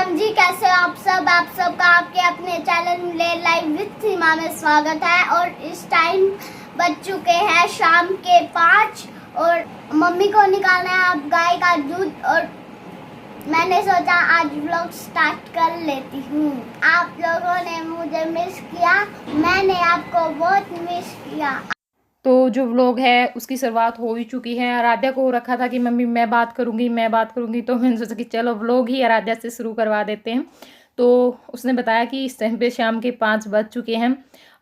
राम जी, कैसे हो आप सब? आप सबका आपके अपने चैनल लाइव विद सीमा में स्वागत है। और इस टाइम बज चुके हैं शाम के 5 और मम्मी को निकालना है अब गाय का दूध। और मैंने सोचा आज व्लॉग स्टार्ट कर लेती हूँ। आप लोगों ने मुझे मिस किया, मैंने आपको बहुत मिस किया। तो जो व्लॉग है उसकी शुरुआत हो ही चुकी है। आराध्या को रखा था कि मम्मी मैं बात करूँगी, तो मैंने सोचा कि चलो व्लॉग ही आराध्या से शुरू करवा देते हैं। तो उसने बताया कि इस टाइम पे शाम के 5 बज चुके हैं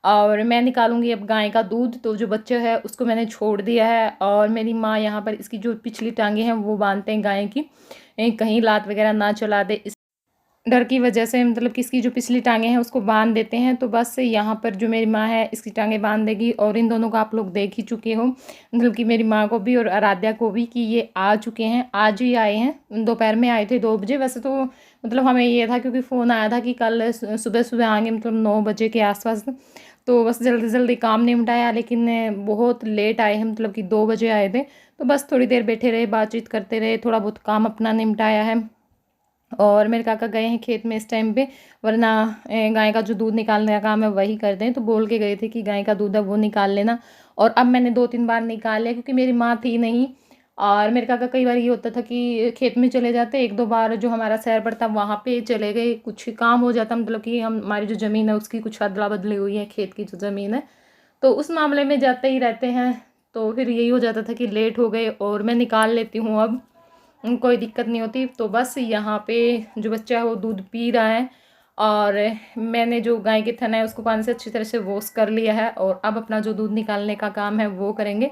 और मैं निकालूंगी अब गाय का दूध। तो जो बच्चा है उसको मैंने छोड़ दिया है और मेरी माँ यहाँ पर इसकी जो पिछली टांगे हैं वो बांधते हैं गाय की, कहीं लात वगैरह ना चला दे इस डर की वजह से, मतलब कि इसकी जो पिछली टांगे हैं उसको बांध देते हैं। तो बस यहाँ पर जो मेरी माँ है इसकी टांगे बांध देगी। और इन दोनों को आप लोग देख ही चुके हो, मतलब कि मेरी माँ को भी और आराध्या को भी, कि ये आ चुके हैं। आज ही आए हैं, दोपहर में आए थे 2 बजे। वैसे तो मतलब हमें ये था क्योंकि फ़ोन आया था कि कल सुबह सुबह आएंगे, मतलब 9 बजे के आसपास। तो बस जल्दी जल्दी काम निपटाया, लेकिन बहुत लेट आए हैं, मतलब कि 2 बजे आए थे। तो बस थोड़ी देर बैठे रहे, बातचीत करते रहे, थोड़ा बहुत काम अपना निपटाया है। और मेरे काका गए हैं खेत में इस टाइम पे, वरना गाय का जो दूध निकालने का काम है वही करते हैं। तो बोल के गए थे कि गाय का दूध है वो निकाल लेना। और अब मैंने 2-3 बार निकाल लिया क्योंकि मेरी माँ थी नहीं। और मेरे काका कई बार ये होता था कि खेत में चले जाते, 1-2 बार जो हमारा शहर पड़ता वहाँ पे चले गए, कुछ काम हो जाता, मतलब कि हमारी जो ज़मीन है उसकी कुछ अदला बदली हुई है, खेत की जो ज़मीन है, तो उस मामले में जाते ही रहते हैं। तो फिर यही हो जाता था कि लेट हो गए और मैं निकाल लेती हूँ अब, कोई दिक्कत नहीं होती। तो बस यहाँ पे जो बच्चा है वो दूध पी रहा है और मैंने जो गाय के थन है उसको पानी से अच्छी तरह से वॉश कर लिया है और अब अपना जो दूध निकालने का काम है वो करेंगे।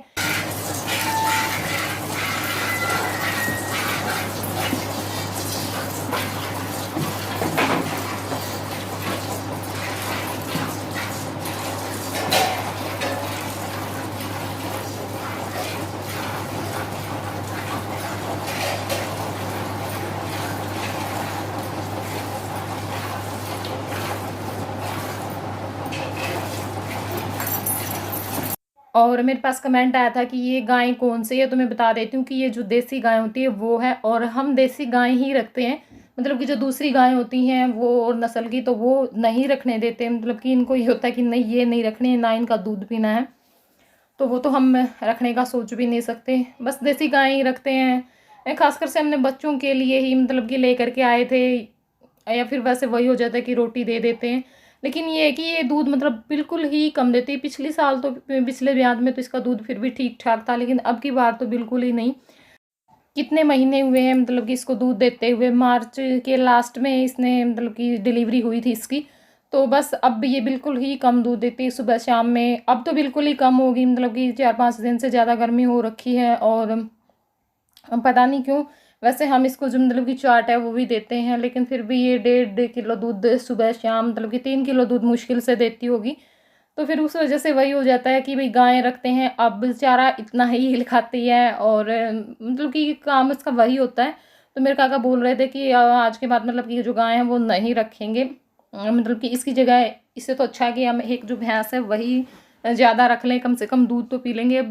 और मेरे पास कमेंट आया था कि ये गाय कौन सी है, तो मैं बता देती हूँ कि ये जो देसी गाय होती है वो है। और हम देसी गाय ही रखते हैं, मतलब कि जो दूसरी गाय होती हैं वो और नस्ल की तो वो नहीं रखने देते, मतलब कि इनको ये होता है कि नहीं ये नहीं रखने, ना इनका दूध पीना है, तो वो तो हम रखने का सोच भी नहीं सकते। बस देसी गाय ही रखते हैं। खासकर से हमने बच्चों के लिए ही मतलब कि ले करके आए थे, या फिर वैसे वही हो जाता है कि रोटी दे देते हैं। लेकिन ये है कि ये दूध मतलब बिल्कुल ही कम देती है। पिछले साल तो पिछले ब्याज में तो इसका दूध फिर भी ठीक ठाक था, लेकिन अब की बार तो बिल्कुल ही नहीं। कितने महीने हुए हैं मतलब कि इसको दूध देते हुए, मार्च के लास्ट में इसने मतलब कि डिलीवरी हुई थी इसकी। तो बस अब ये बिल्कुल ही कम दूध देती है सुबह शाम में। अब तो बिल्कुल ही कम होगी, मतलब कि 4-5 दिन से ज़्यादा गर्मी हो रखी है और पता नहीं क्यों। वैसे हम इसको जो मतलब कि चाट है वो भी देते हैं, लेकिन फिर भी ये 1.5 किलो दूध सुबह शाम, मतलब कि 3 किलो दूध मुश्किल से देती होगी। तो फिर उस वजह से वही हो जाता है कि भाई गाय रखते हैं, अब चारा इतना ही खाती है और मतलब कि काम इसका वही होता है। तो मेरे काका बोल रहे थे कि आज के बाद मतलब कि जो गाय है वो नहीं रखेंगे, मतलब कि इसकी जगह इससे तो अच्छा है कि हम एक जो भैंस है वही ज़्यादा रख लें, कम से कम दूध तो पी लेंगे।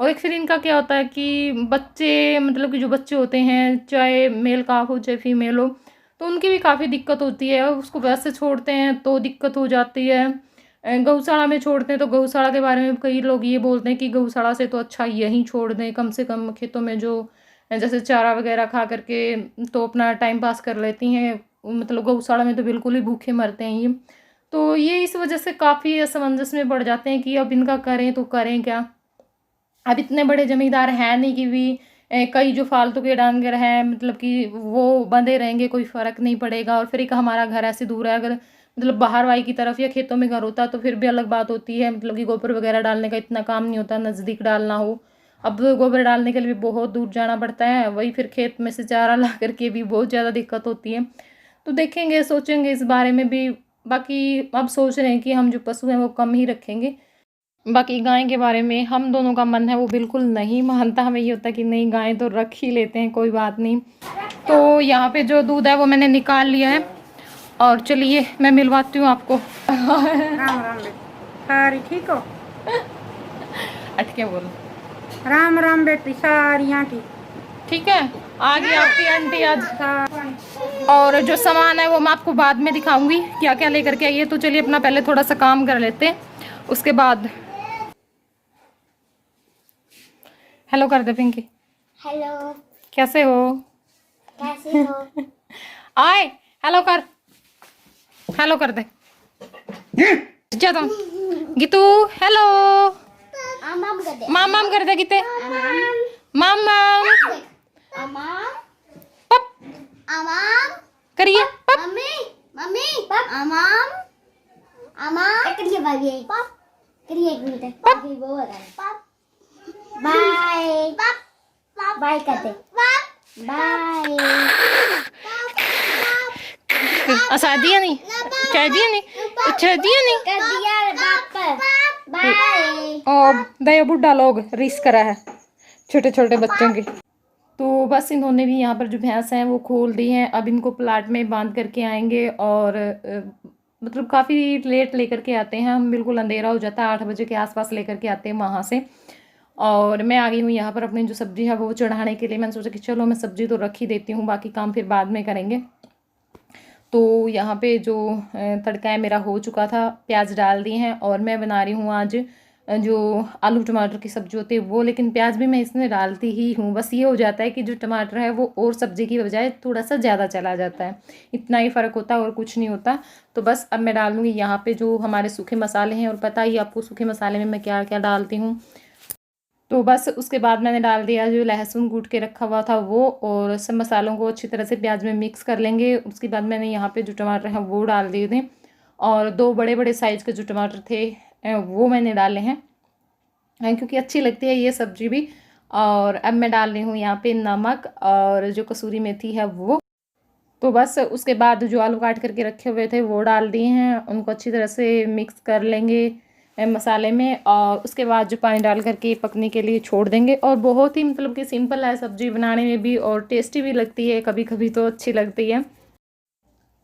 और एक फिर इनका क्या होता है कि बच्चे, मतलब कि जो बच्चे होते हैं, चाहे मेल काफ हो चाहे फीमेल हो, तो उनकी भी काफ़ी दिक्कत होती है। उसको वैसे छोड़ते हैं तो दिक्कत हो जाती है, गौशाला में छोड़ते हैं तो गौशाला के बारे में कई लोग ये बोलते हैं कि गौशाला से तो अच्छा यहीं छोड़ दें, कम से कम खेतों में जो जैसे चारा वगैरह खा करके तो अपना टाइम पास कर लेती हैं, मतलब गौशाला में तो बिल्कुल ही भूखे मरते हैं ये। तो ये इस वजह से काफ़ी असमंजस में पड़ जाते हैं कि अब इनका करें तो करें क्या। अब इतने बड़े ज़मींदार हैं नहीं कि भी कई जो फालतू के डांगर हैं मतलब कि वो बंधे रहेंगे, कोई फ़र्क नहीं पड़ेगा। और फिर एक हमारा घर ऐसे दूर है, अगर मतलब बाहर वाई की तरफ या खेतों में घर होता तो फिर भी अलग बात होती है, मतलब कि गोबर वगैरह डालने का इतना काम नहीं होता, नज़दीक डालना हो। अब गोबर डालने के लिए भी बहुत दूर जाना पड़ता है, वही फिर खेत में से चारा ला करके भी बहुत ज़्यादा दिक्कत होती है। तो देखेंगे, सोचेंगे इस बारे में भी। बाकी अब सोच रहे हैं कि हम जो पशु हैं वो कम ही रखेंगे। बाकी गाय के बारे में हम दोनों का मन है वो बिल्कुल नहीं मानता, हमें ये होता है कि नहीं गाय तो रख ही लेते हैं, कोई बात नहीं। तो यहाँ पे जो दूध है वो मैंने निकाल लिया है और चलिए मैं मिलवाती हूँ आपको। राम राम बेटी सारी ठीक हो? अटके बोलो। राम राम बेटी सारियाँ की। ठीक है, आ गई आपकी आंटी आज। और जो सामान है वो मैं आपको बाद में दिखाऊंगी क्या क्या लेकर के आई है। तो चलिए अपना पहले थोड़ा सा काम कर लेते हैं, उसके बाद। हेलो कर दे पिंकी। हेलो, कैसे हो? कैसे हो? आए हेलो कर, हेलो कर दे। जा तुम गीतू, हेलो अमम कर दे। माम माम कर दे गीते, माम माम अमम, पप अमम करिए पप। मम्मी, मम्मी अमम, अमम करिए भाभी, पप करिए, एक मिनट भाभी वो हो रहा है, पप बाय, पप बाय करते, पप बाय। अच्छा दिया नहीं, चाय दिया नहीं, अच्छा दिया नहीं। कर दिया बाप, बाय। और दया बुढ़ा लोग रीस करा है छोटे छोटे बच्चों की। तो बस इन्होंने भी यहाँ पर जो भैंस हैं वो खोल दी हैं। अब इनको प्लाट में बांध करके आएंगे और मतलब काफ़ी लेट लेकर के आते हैं हम, बिल्कुल अंधेरा हो जाता है, 8 बजे के आसपास लेकर के आते हैं वहाँ से। और मैं आ गई हूँ यहाँ पर अपनी जो सब्ज़ी है वो चढ़ाने के लिए। मैंने सोचा कि चलो मैं सब्ज़ी तो रख ही देती हूँ, बाकी काम फिर बाद में करेंगे। तो यहाँ पे जो तड़का है मेरा हो चुका था, प्याज डाल दिए हैं और मैं बना रही हूँ आज जो आलू टमाटर की सब्ज़ी होती है वो। लेकिन प्याज भी मैं इसमें डालती ही हूँ, बस ये हो जाता है कि जो टमाटर है वो और सब्ज़ी की बजाय थोड़ा सा ज़्यादा चला जाता है, इतना ही फ़र्क होता है और कुछ नहीं होता। तो बस अब मैं डाल दूँगी यहाँ पे जो हमारे सूखे मसाले हैं, और पता ही आपको सूखे मसाले में मैं क्या क्या डालती हूँ। तो बस उसके बाद मैंने डाल दिया जो लहसुन कूट के रखा हुआ था वो, और सब मसालों को अच्छी तरह से प्याज में मिक्स कर लेंगे। उसके बाद मैंने यहाँ पे जो टमाटर हैं वो डाल दिए थे, और 2 बड़े बड़े साइज़ के जो टमाटर थे वो मैंने डाले हैं क्योंकि अच्छी लगती है ये सब्ज़ी भी। और अब मैं डाल रही हूँ यहाँ पे नमक और जो कसूरी मेथी है वो। तो बस उसके बाद जो आलू काट करके रखे हुए थे वो डाल दिए हैं, उनको अच्छी तरह से मिक्स कर लेंगे मसाले में, और उसके बाद जो पानी डाल करके पकने के लिए छोड़ देंगे। और बहुत ही मतलब कि सिंपल है सब्ज़ी बनाने में भी, और टेस्टी भी लगती है, कभी कभी तो अच्छी लगती है।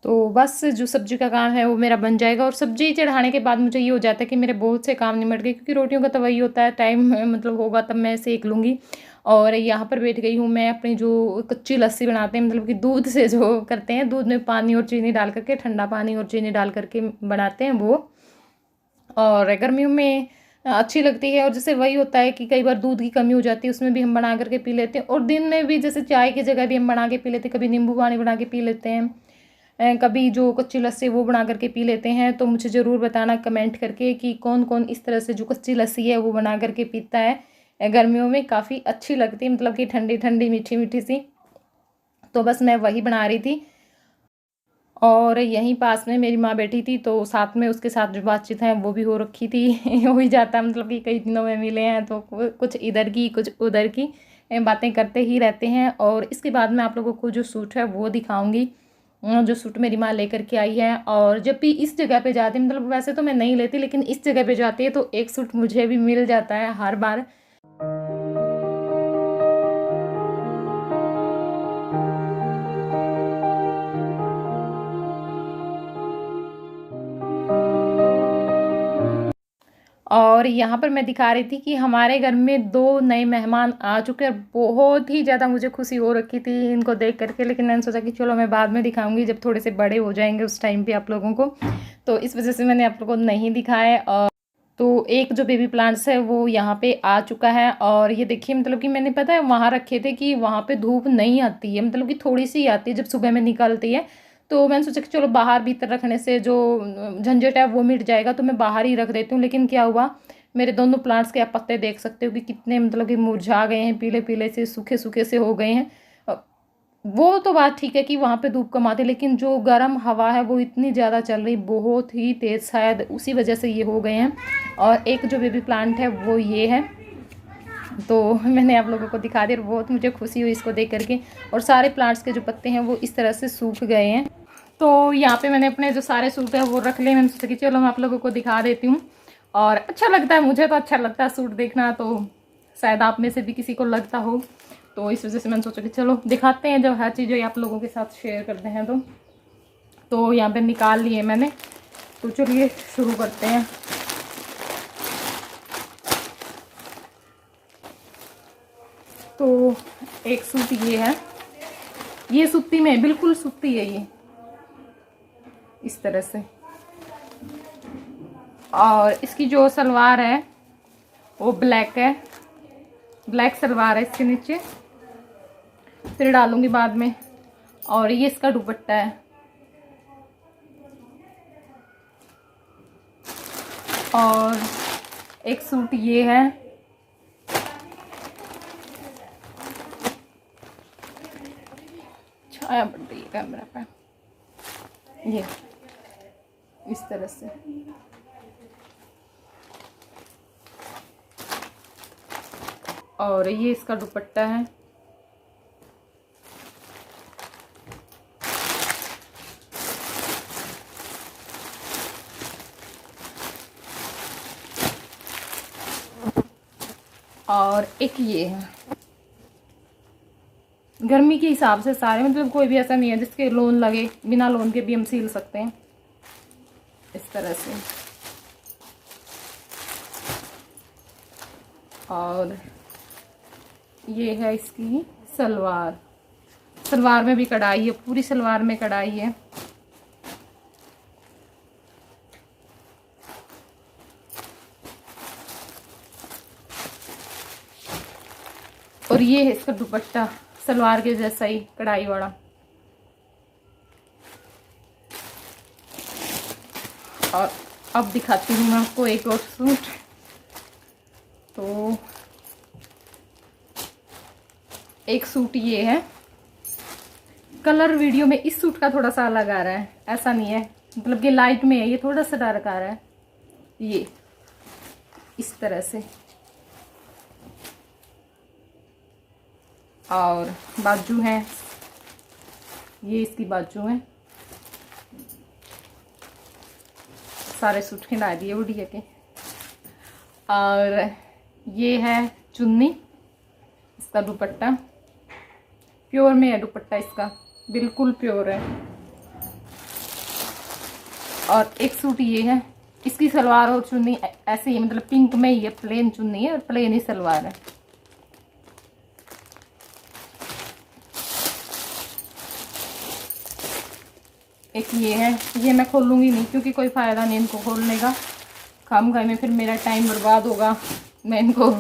तो बस जो सब्ज़ी का काम है वो मेरा बन जाएगा, और सब्ज़ी चढ़ाने के बाद मुझे ये हो जाता है कि मेरे बहुत से काम निमट गए, क्योंकि रोटियों का तो वही होता है, टाइम मतलब होगा तब मैं सेक लूँगी। और यहाँ पर बैठ गई हूँ मैं अपनी जो कच्ची लस्सी बनाते हैं, मतलब कि दूध से जो करते हैं, दूध में पानी और चीनी डाल करके, ठंडा पानी और चीनी डाल करके बनाते हैं वो, और गर्मियों में अच्छी लगती है। और जैसे वही होता है कि कई बार दूध की कमी हो जाती है, उसमें भी हम बना करके पी लेते हैं, और दिन में भी जैसे चाय की जगह भी हम बना के पी लेते हैं, कभी नींबू पानी बना के पी लेते हैं, कभी जो कच्ची लस्सी वो बना करके पी लेते हैं। तो मुझे ज़रूर बताना कमेंट करके कि कौन कौन इस तरह से जो कच्ची लस्सी है वो बना करके पीता है। गर्मियों में काफ़ी अच्छी लगती है, मतलब कि ठंडी ठंडी मीठी मीठी सी। तो बस मैं वही बना रही थी, और यहीं पास में मेरी माँ बैठी थी, तो साथ में उसके साथ जो बातचीत है वो भी हो रखी थी। हो ही जाता है, मतलब कि कई दिनों में मिले हैं तो कुछ इधर की कुछ उधर की बातें करते ही रहते हैं। और इसके बाद मैं आप लोगों को जो सूट है वो दिखाऊंगी, जो सूट मेरी माँ लेकर के आई है। और जब भी इस जगह पे जाती, मतलब वैसे तो मैं नहीं लेती, लेकिन इस जगह पे जाती है तो एक सूट मुझे भी मिल जाता है हर बार। और यहाँ पर मैं दिखा रही थी कि हमारे घर में 2 नए मेहमान आ चुके हैं। बहुत ही ज़्यादा मुझे खुशी हो रखी थी इनको देख करके, लेकिन मैंने सोचा कि चलो मैं बाद में दिखाऊंगी जब थोड़े से बड़े हो जाएंगे उस टाइम पे आप लोगों को, तो इस वजह से मैंने आप लोगों को नहीं दिखाया। और तो एक जो बेबी प्लांट्स है वो यहाँ पे आ चुका है, और ये देखिए मतलब कि मैंने पता है वहाँ रखे थे कि वहाँ पे धूप नहीं आती है, मतलब कि थोड़ी सी आती है जब सुबह में निकलती है। तो मैंने सोचा कि चलो बाहर भीतर रखने से जो झंझट है वो मिट जाएगा, तो मैं बाहर ही रख देती हूँ। लेकिन क्या हुआ, मेरे दोनों प्लांट्स के आप पत्ते देख सकते हो कि कितने मतलब कि मुरझा गए हैं, पीले पीले से सूखे सूखे से हो गए हैं। वो तो बात ठीक है कि वहाँ पे धूप कम आती है, लेकिन जो गर्म हवा है वो इतनी ज़्यादा चल रही, बहुत ही तेज़, शायद उसी वजह से ये हो गए हैं। और एक जो बेबी प्लांट है वो ये है, तो मैंने आप लोगों को दिखा दिया। बहुत मुझे खुशी हुई इसको देख करके। और सारे प्लांट्स के जो पत्ते हैं वो इस तरह से सूख गए हैं। तो यहाँ पे मैंने अपने जो सारे सूट है वो रख लिए। मैंने सोचा कि चलो मैं आप लोगों को दिखा देती हूँ, और अच्छा लगता है, मुझे तो अच्छा लगता है सूट देखना, तो शायद आप में से भी किसी को लगता हो, तो इस वजह से मैंने सोचा कि चलो दिखाते हैं, जब हर चीज़ें आप लोगों के साथ शेयर करते हैं। तो यहाँ पे निकाल लिए मैंने, तो चलिए शुरू करते हैं। तो एक सूट ये है, ये सूती में बिल्कुल सूती है ये, इस तरह से। और इसकी जो सलवार है वो ब्लैक है, ब्लैक सलवार है इसके नीचे, फिर डालूंगी बाद में। और ये इसका दुपट्टा है। और एक सूट ये है, छाया पड़ रही है कैमरा पे, ये इस तरह से। और ये इसका दुपट्टा है। और एक ये है। गर्मी के हिसाब से सारे, मतलब कोई भी ऐसा नहीं है जिसके लोन लगे, बिना लोन के भी हम सिल सकते हैं इस तरह से। और ये है इसकी सलवार, सलवार में भी कढ़ाई है, पूरी सलवार में कढ़ाई है। और ये है इसका दुपट्टा, सलवार के जैसा ही कढ़ाई वाला। और अब दिखाती हूँ मैं आपको एक और सूट। तो एक सूट ये है, कलर वीडियो में इस सूट का थोड़ा सा अलग आ रहा है, ऐसा नहीं है, मतलब कि लाइट में है, ये थोड़ा सा डार्क आ रहा है, ये इस तरह से। और बाजू है, ये इसकी बाजू है। सारे सूट खिला दिए उड़िया के। और ये है चुन्नी, इसका दुपट्टा प्योर में है, दुपट्टा इसका बिल्कुल प्योर है। और एक सूट ये है, इसकी सलवार और चुन्नी ऐसे ही, मतलब पिंक में ही है, प्लेन चुन्नी है और प्लेन ही सलवार है। एक ये है, ये मैं खोलूंगी नहीं क्योंकि कोई फ़ायदा नहीं इनको खोलने का, खामखाई में फिर मेरा टाइम बर्बाद होगा, मैं इनको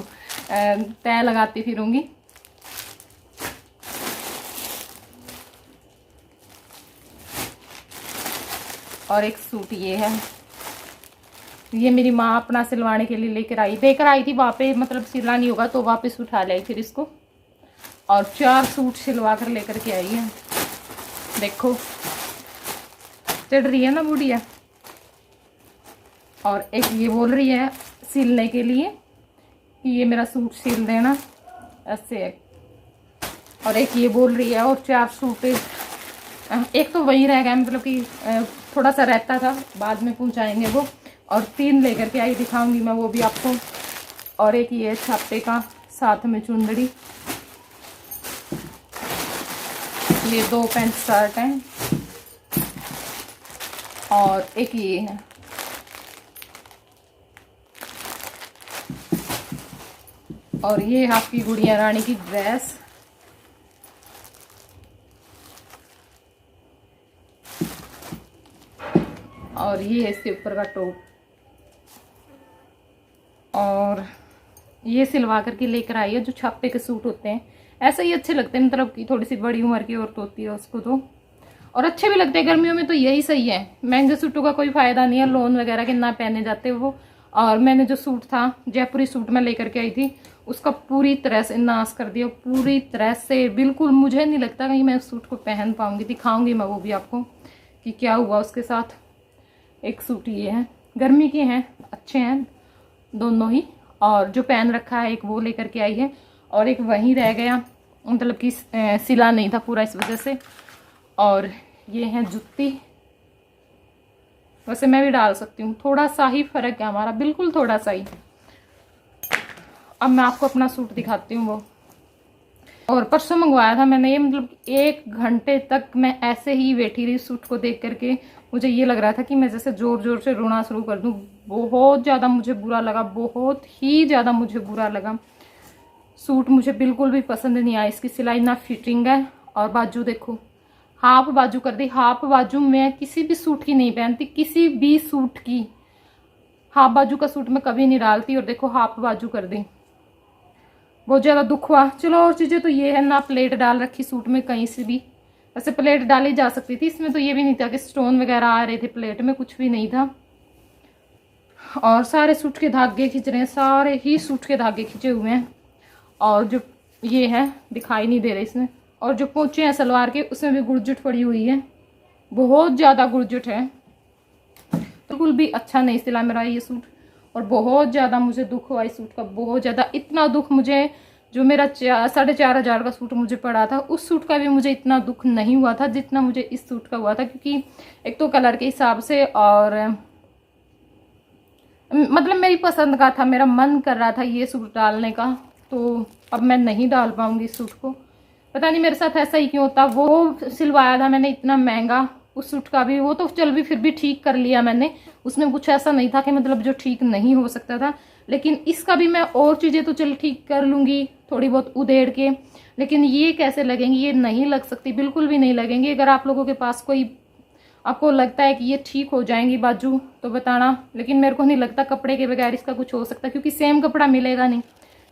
तय लगाती फिरूंगी। और एक सूट ये है, ये मेरी माँ अपना सिलवाने के लिए लेकर आई, देकर आई थी वहाँ पे, मतलब सिला नहीं होगा तो वापस उठा लाई फिर इसको। और 4 सूट सिलवा कर लेकर के आई है, देखो चढ़ रही है ना बुढ़िया। और एक ये बोल रही है सिलने के लिए कि ये मेरा सूट सिल देना, ऐसे है। और एक ये बोल रही है, और 4 सूट, एक तो वही रह गया, मतलब कि थोड़ा सा रहता था, बाद में पहुंचाएंगे वो। और 3 लेकर के आई, दिखाऊंगी मैं वो भी आपको। और एक ये छापे का, साथ में चुंदड़ी, ये 2 पैंट शर्ट हैं। और एक ये है, और ये आपकी गुड़िया रानी की ड्रेस। और ये है इसके ऊपर का टॉप। और ये सिलवा करके लेकर आई है, जो छापे के सूट होते हैं ऐसे ही अच्छे लगते हैं, मतलब कि थोड़ी सी बड़ी उम्र की औरत होती है उसको तो, और अच्छे भी लगते हैं गर्मियों में, तो यही सही है। महंगे सूटों का कोई फ़ायदा नहीं है, लोन वगैरह के ना पहने जाते वो। और मैंने जो सूट था, जयपुरी सूट मैं लेकर के आई थी, उसका पूरी तरह से नाश कर दिया, पूरी तरह से। बिल्कुल मुझे नहीं लगता कहीं मैं उस सूट को पहन पाऊंगी, दिखाऊंगी मैं वो भी आपको कि क्या हुआ उसके साथ। एक सूट ये है, गर्मी के हैं, अच्छे हैं दोनों ही। और जो पहन रखा है एक वो लेकर के आई है, और एक वहीं रह गया, मतलब कि सिला नहीं था पूरा इस वजह से। और ये है जुत्ती, वैसे मैं भी डाल सकती हूँ, थोड़ा सा ही फर्क है हमारा, बिल्कुल थोड़ा सा ही। अब मैं आपको अपना सूट दिखाती हूँ वो। और परसों मंगवाया था मैंने ये, मतलब 1 घंटे तक मैं ऐसे ही बैठी रही सूट को देख करके। मुझे ये लग रहा था कि मैं जैसे ज़ोर ज़ोर से रोना शुरू कर दूँ। बहुत ज़्यादा मुझे बुरा लगा, बहुत ही ज़्यादा मुझे बुरा लगा। सूट मुझे बिल्कुल भी पसंद नहीं आया। इसकी सिलाई ना फिटिंग है, और बाजू देखो हाफ बाजू कर दी। हाफ बाजू मैं किसी भी सूट की नहीं पहनती, किसी भी सूट की हाफ बाजू का सूट मैं कभी नहीं डालती, और देखो हाफ बाजू कर दी। बहुत ज़्यादा दुख हुआ। चलो और चीज़ें तो ये है ना, प्लेट डाल रखी सूट में कहीं से भी, वैसे प्लेट डाली जा सकती थी, इसमें तो ये भी नहीं था कि स्टोन वगैरह आ रहे थे, प्लेट में कुछ भी नहीं था। और सारे सूट के धागे खींच रहे हैं, सारे ही सूट के धागे खींचे हुए हैं। और जो ये है दिखाई नहीं दे रहे इसमें, और जो पोंचे हैं सलवार के उसमें भी गुरजुट पड़ी हुई है, बहुत ज़्यादा गुरजुट है, बिल्कुल भी अच्छा नहीं सिला मेरा ये सूट। और बहुत ज़्यादा मुझे दुख हुआ इस सूट का, बहुत ज़्यादा। इतना दुख मुझे, जो मेरा 4,500 का सूट मुझे पड़ा था, उस सूट का भी मुझे इतना दुख नहीं हुआ था जितना मुझे इस सूट का हुआ था। क्योंकि एक तो कलर के हिसाब से, और मतलब मेरी पसंद का था, मेरा मन कर रहा था ये सूट डालने का, तो अब मैं नहीं डाल पाऊंगी इस सूट को। पता नहीं मेरे साथ ऐसा ही क्यों होता। वो सिलवाया था मैंने इतना महंगा, उस सूट का भी, वो तो चल भी फिर भी ठीक कर लिया मैंने, उसमें कुछ ऐसा नहीं था कि मतलब जो ठीक नहीं हो सकता था। लेकिन इसका भी मैं और चीज़ें तो चल ठीक कर लूँगी थोड़ी बहुत उधेड़ के, लेकिन ये कैसे लगेंगी, ये नहीं लग सकती, बिल्कुल भी नहीं लगेंगी। अगर आप लोगों के पास कोई, आपको लगता है कि ये ठीक हो जाएंगी बाजू तो बताना, लेकिन मेरे को नहीं लगता कपड़े के बगैर इसका कुछ हो सकता, क्योंकि सेम कपड़ा मिलेगा नहीं,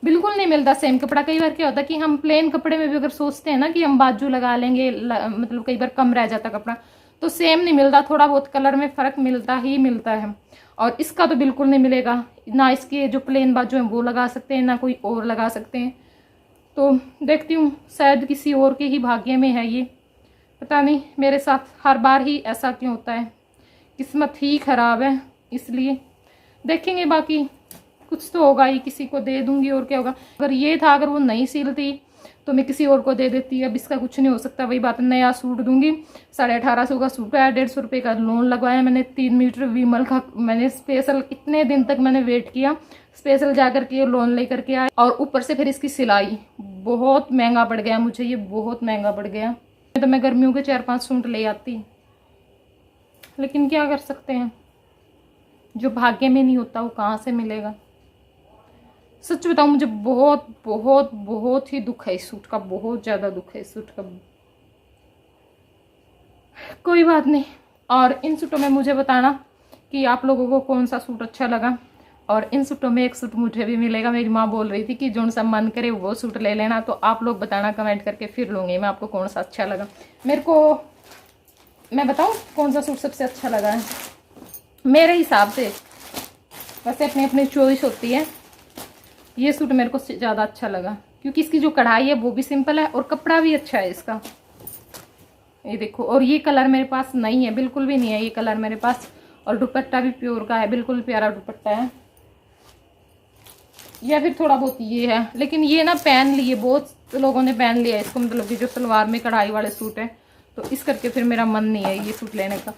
बिल्कुल नहीं मिलता सेम कपड़ा। कई बार क्या होता है कि हम प्लेन कपड़े में भी अगर सोचते हैं ना कि हम बाजू लगा लेंगे, मतलब कई बार कम रह जाता कपड़ा, तो सेम नहीं मिलता, थोड़ा बहुत कलर में फ़र्क मिलता ही मिलता है। और इसका तो बिल्कुल नहीं मिलेगा ना, इसके जो प्लेन बाजू हैं वो लगा सकते हैं, ना कोई और लगा सकते हैं। तो देखती हूँ, शायद किसी और के ही भाग्य में है ये, पता नहीं मेरे साथ हर बार ही ऐसा क्यों होता है, किस्मत ही ख़राब है, इसलिए देखेंगे। बाकी कुछ तो होगा ही, किसी को दे दूंगी और क्या होगा। अगर ये था, अगर वो नहीं सिलती तो मैं किसी और को दे देती। अब इसका कुछ नहीं हो सकता, वही बात, नया सूट दूंगी। 1850 का सूट है, 150 रुपये का लोन लगवाया मैंने, 3 मीटर विमल का मैंने स्पेशल, इतने दिन तक मैंने वेट किया, स्पेशल जा करके लोन ले करके आया। और ऊपर से फिर इसकी सिलाई बहुत महंगा पड़ गया मुझे, ये बहुत महंगा पड़ गया। तो मैं गर्मियों के 4-5 सूट ले आती, लेकिन क्या कर सकते हैं, जो भाग्य में नहीं होता वो कहाँ से मिलेगा। सच बताऊं, मुझे बहुत बहुत बहुत ही दुख है इस सूट का, बहुत ज़्यादा दुख है इस सूट का। कोई बात नहीं। और इन सूटों में मुझे बताना कि आप लोगों को कौन सा सूट अच्छा लगा। और इन सूटों में एक सूट मुझे भी मिलेगा, मेरी माँ बोल रही थी कि जो सा मन करे वो सूट ले लेना, तो आप लोग बताना कमेंट करके, फिर लूँगी मैं आपको कौन सा अच्छा लगा। मेरे को, मैं बताऊँ कौन सा सूट सबसे अच्छा लगा है मेरे हिसाब से, वैसे अपनी अपनी चॉइस होती है। ये सूट मेरे को ज़्यादा अच्छा लगा, क्योंकि इसकी जो कढ़ाई है वो भी सिंपल है और कपड़ा भी अच्छा है इसका, ये देखो। और ये कलर मेरे पास नहीं है, बिल्कुल भी नहीं है ये कलर मेरे पास। और दुपट्टा भी प्योर का है, बिल्कुल प्यारा दुपट्टा है, या फिर थोड़ा बहुत ये है। लेकिन ये ना पहन लिए, बहुत लोगों ने पहन लिया इसको, मतलब कि जो सलवार में कढ़ाई वाले सूट है, तो इस करके फिर मेरा मन नहीं है ये सूट लेने का।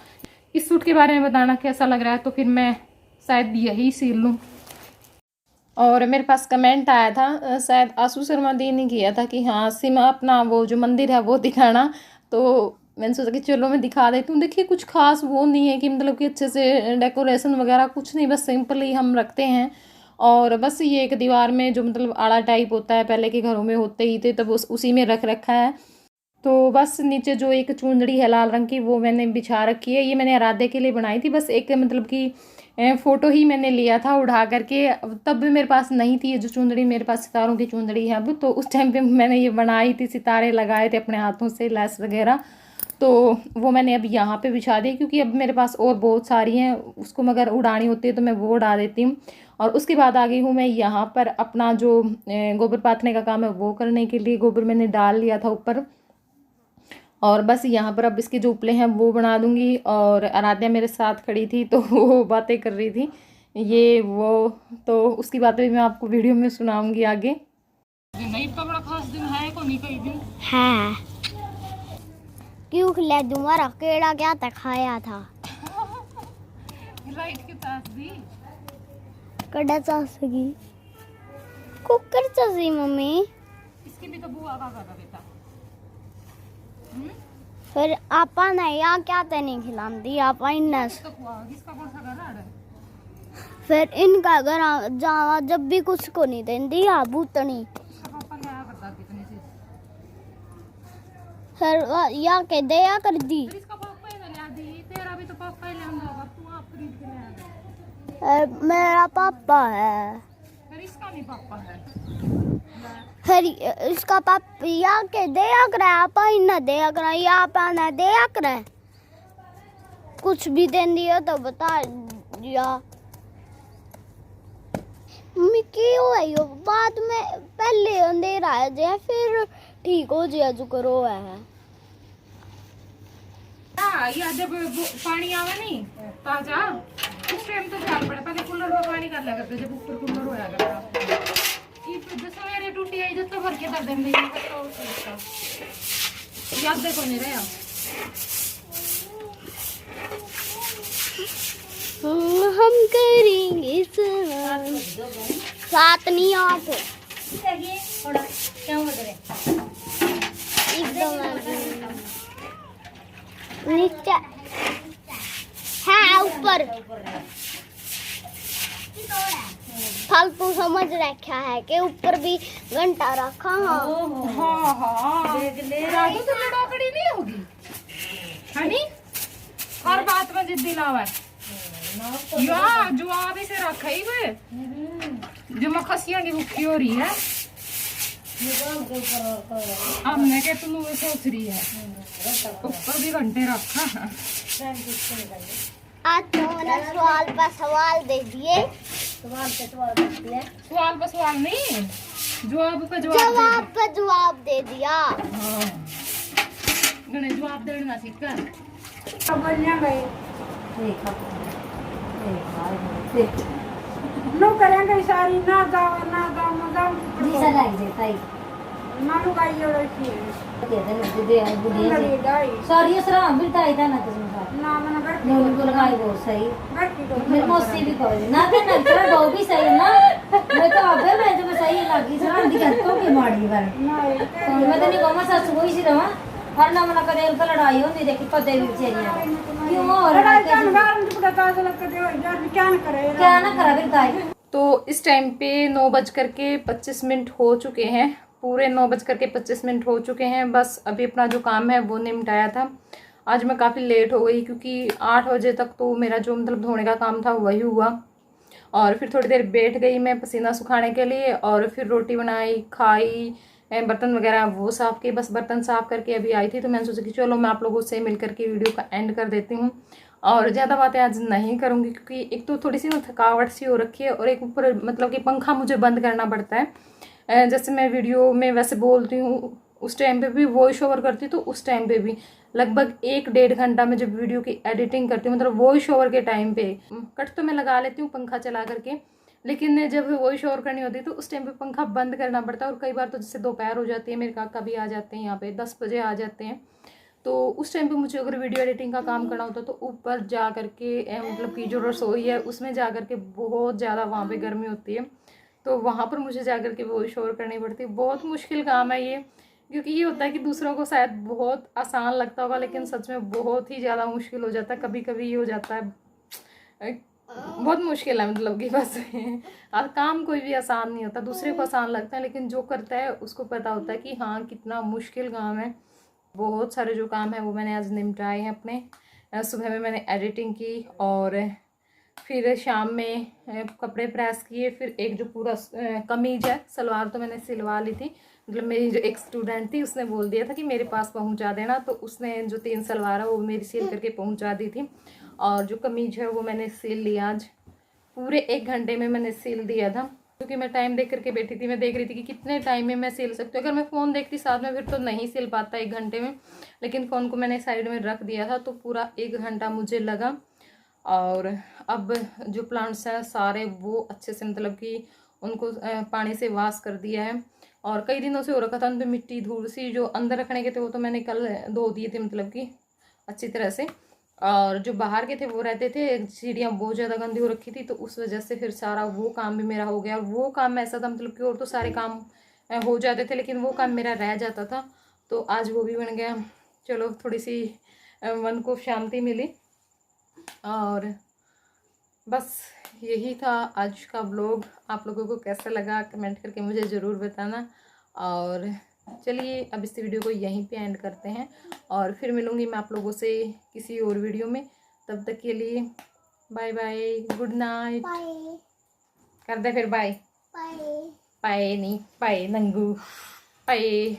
इस सूट के बारे में बताना कैसा लग रहा है, तो फिर मैं शायद यही सिल लूँ। और मेरे पास कमेंट आया था, शायद आशु शर्मा दी ने किया था कि हाँ सीमा अपना वो जो मंदिर है वो दिखाना, तो मैंने सोचा कि चलो मैं दिखा देती हूँ। देखिए कुछ खास वो नहीं है कि मतलब कि अच्छे से डेकोरेशन वगैरह कुछ नहीं, बस सिंपल ही हम रखते हैं। और बस ये एक दीवार में जो मतलब आड़ा टाइप होता है, पहले के घरों में होते ही थे, तब उसी में रख रखा है। तो बस नीचे जो एक चुंदड़ी है लाल रंग की, वो मैंने बिछा रखी है। ये मैंने आराध्या के लिए बनाई थी, बस एक मतलब कि फ़ोटो ही मैंने लिया था उठा करके, तब भी मेरे पास नहीं थी ये जो चुंदड़ी, मेरे पास सितारों की चुंदड़ी है अब। तो उस टाइम पे मैंने ये बनाई थी, सितारे लगाए थे अपने हाथों से, लैस वगैरह, तो वो मैंने अब यहाँ पे बिछा दी, क्योंकि अब मेरे पास और बहुत सारी हैं, उसको मगर उड़ानी होती है तो मैं वो उड़ा देती हूँ। और उसके बाद आ गई हूँ मैं यहाँ पर अपना जो गोबर पाथने का काम है वो करने के लिए। गोबर मैंने डाल लिया था ऊपर, और बस यहाँ पर अब इसके जो उपले हैं वो बना दूंगी। और आराध्या मेरे साथ खड़ी थी तो वो बातें कर रही थी ये वो, तो उसकी बातें भी मैं आपको वीडियो में सुनाऊंगी आगे। नहीं तो बड़ा खास दिन है को नहीं कोई दिन है, क्यों खिला तुम्हारा केड़ा क्या था खाया था लाइट के साथ भी कड़ा चासगी कुकर चासी मम्मी, इसकी भी तो बुआ का कर बेटा। फिर आपा नहीं या क्या ते नहीं खिलाती आपा इन्ना तो किसका कौन सा घर है? फिर इनका घर जावा जब भी कुछ को नहीं देती आप भूतनी। इसका पापा फिर या के दया कर दी। इसका पापा ही ला दी, तेरा भी तो पापा ही लाऊंगा होगा, तू आप खरीद के ले मेरा पापा है। फिर इसका नहीं पापा है। फिर इसका पापा या के दया करे, आप ही ना दया करे, या आप ना दया करे। कुछ भी दे दिया तो बता दिया। मम्मी क्यों है यो बाद में पहले अंधेरा है जे फिर ठीक हो जाए जो करो है। हाँ, या जब पानी आवे नहीं ताजा उस टाइम तो ध्यान पड़े, पहले कूलर में पानी कर लिया करते जब ऊपर कूलर होया करता। ये जैसे मेरी टूटी आई जब तो भर के कर देंगे याद देखो नहीं रहा। हम करेंगे साथ नहीं आप नीचे है ऊपर फालतू समझ रखा है कि ऊपर भी घंटा रखा। हाँ राजू तो लड़ाकड़ी नहीं होगी है नी, हर बात में जिद्दी लावा है या जो आप इसे रखा ही वे जो मखसियां की भुक्की हो रही है। हमने के तुम वो सोच रही है ऊपर भी घंटे रखा है। आज तो मैंने सवाल पर सवाल दे दिए। सवाल पर सवाल नहीं, जवाब पे जवाब पे जवाब दे दिया। हाँ गणे जवाब देना सीख कर बोलिया गई नो करेंगे सारी ना गाँव ना लुगाई और सारी सराम भी ताई था ना ना मैंने घर नून को लगाई बहुत सही की मेरे मौसी भी कह ना ते ना तेरा वो भी सही ना मैं तो अबे मैं तो सही लगी सराम दी तो के माड़ी बार तो मैं तो नहीं कहमा सस वही सी रहा हर ना मना करे उनका लड़ाई होती देखी पते भी बेचारी क्यों और लड़ाई का बार मुझे पता ताजा लगता है यार क्या ना करा फिर ताई। तो इस टाइम पे 9:25 हो चुके हैं, पूरे 9:25 हो चुके हैं। बस अभी अपना जो काम है वो निपटाया था। आज मैं काफ़ी लेट हो गई क्योंकि 8 बजे तक तो मेरा जो मतलब धोने का काम था वही हुआ, और फिर थोड़ी देर बैठ गई मैं पसीना सुखाने के लिए, और फिर रोटी बनाई खाई, बर्तन वगैरह वो साफ़ किए। बस बर्तन साफ़ करके अभी आई थी तो मैंने सोचा कि चलो मैं आप लोगों से मिल करके वीडियो का एंड कर देती हूँ, और ज़्यादा बातें आज नहीं करूँगी क्योंकि एक तो थोड़ी सी ना थकावट सी हो रखी है, और एक ऊपर मतलब कि पंखा मुझे बंद करना पड़ता है। जैसे मैं वीडियो में वैसे बोलती हूँ उस टाइम पे भी वॉइस ओवर करती तो उस टाइम पे भी लगभग 1-1.5 घंटा में जब वीडियो की एडिटिंग करती हूँ मतलब वॉइस ओवर के टाइम पे कट तो मैं लगा लेती हूँ पंखा चला करके, लेकिन जब वॉइस ओवर करनी होती है तो उस टाइम पे पंखा बंद करना पड़ता है। और कई बार तो जैसे दोपहर हो जाती है, मेरे काका भी आ जाते हैं यहाँ पे 10 बजे आ जाते हैं, तो उस टाइम पे मुझे अगर वीडियो एडिटिंग का काम करना होता तो ऊपर जा करके मतलब कि जो रसोई है उसमें जा करके बहुत ज़्यादा वहाँ पे गर्मी होती है, तो वहाँ पर मुझे जा करके वॉइस ओवर करनी पड़ती है। बहुत मुश्किल काम है ये, क्योंकि ये होता है कि दूसरों को शायद बहुत आसान लगता होगा लेकिन सच में बहुत ही ज़्यादा मुश्किल हो जाता है। कभी कभी ये हो जाता है बहुत मुश्किल है, मतलब कि बस काम कोई भी आसान नहीं होता, दूसरे को आसान लगता है लेकिन जो करता है उसको पता होता है कि हाँ कितना मुश्किल काम है। बहुत सारे जो काम है वो मैंने आज निपटाए हैं अपने। सुबह में मैंने एडिटिंग की, और फिर शाम में कपड़े प्रेस किए, फिर एक जो पूरा कमीज है सलवार तो मैंने सिलवा ली थी, मतलब मेरी जो एक स्टूडेंट थी उसने बोल दिया था कि मेरे पास पहुंचा देना, तो उसने जो 3 सलवार है वो मेरी सिल करके पहुंचा दी थी, और जो कमीज है वो मैंने सिल लिया। आज पूरे 1 घंटे में मैंने सिल दिया था, क्योंकि मैं टाइम देख करके बैठी थी, मैं देख रही थी कि कितने टाइम में मैं सिल सकती हूँ। अगर मैं फ़ोन देखती साथ में फिर तो नहीं सिल पाता 1 घंटे में, लेकिन फ़ोन को मैंने साइड में रख दिया था तो पूरा 1 घंटा मुझे लगा। और अब जो प्लांट्स हैं सारे वो अच्छे से मतलब कि उनको पानी से वॉश कर दिया है, और कई दिनों से हो रखा था उन पर मिट्टी धूल सी, जो अंदर रखने के थे वो तो मैंने कल धो दिए थे मतलब कि अच्छी तरह से, और जो बाहर के थे वो रहते थे, सीढ़ियाँ बहुत ज़्यादा गंदी हो रखी थी तो उस वजह से फिर सारा वो काम भी मेरा हो गया। और वो काम ऐसा था मतलब कि और तो सारे काम हो जाते थे लेकिन वो काम मेरा रह जाता था, तो आज वो भी बन गया। चलो थोड़ी सी मन को शांति मिली, और बस यही था आज का व्लॉग। आप लोगों को कैसा लगा कमेंट करके मुझे ज़रूर बताना, और चलिए अब इस वीडियो को यहीं पे एंड करते हैं और फिर मिलूंगी मैं आप लोगों से किसी और वीडियो में। तब तक के लिए bye bye, good night. Bye कर दे फिर बाय। बाय। बाय नहीं, बाय नंगू, बाय।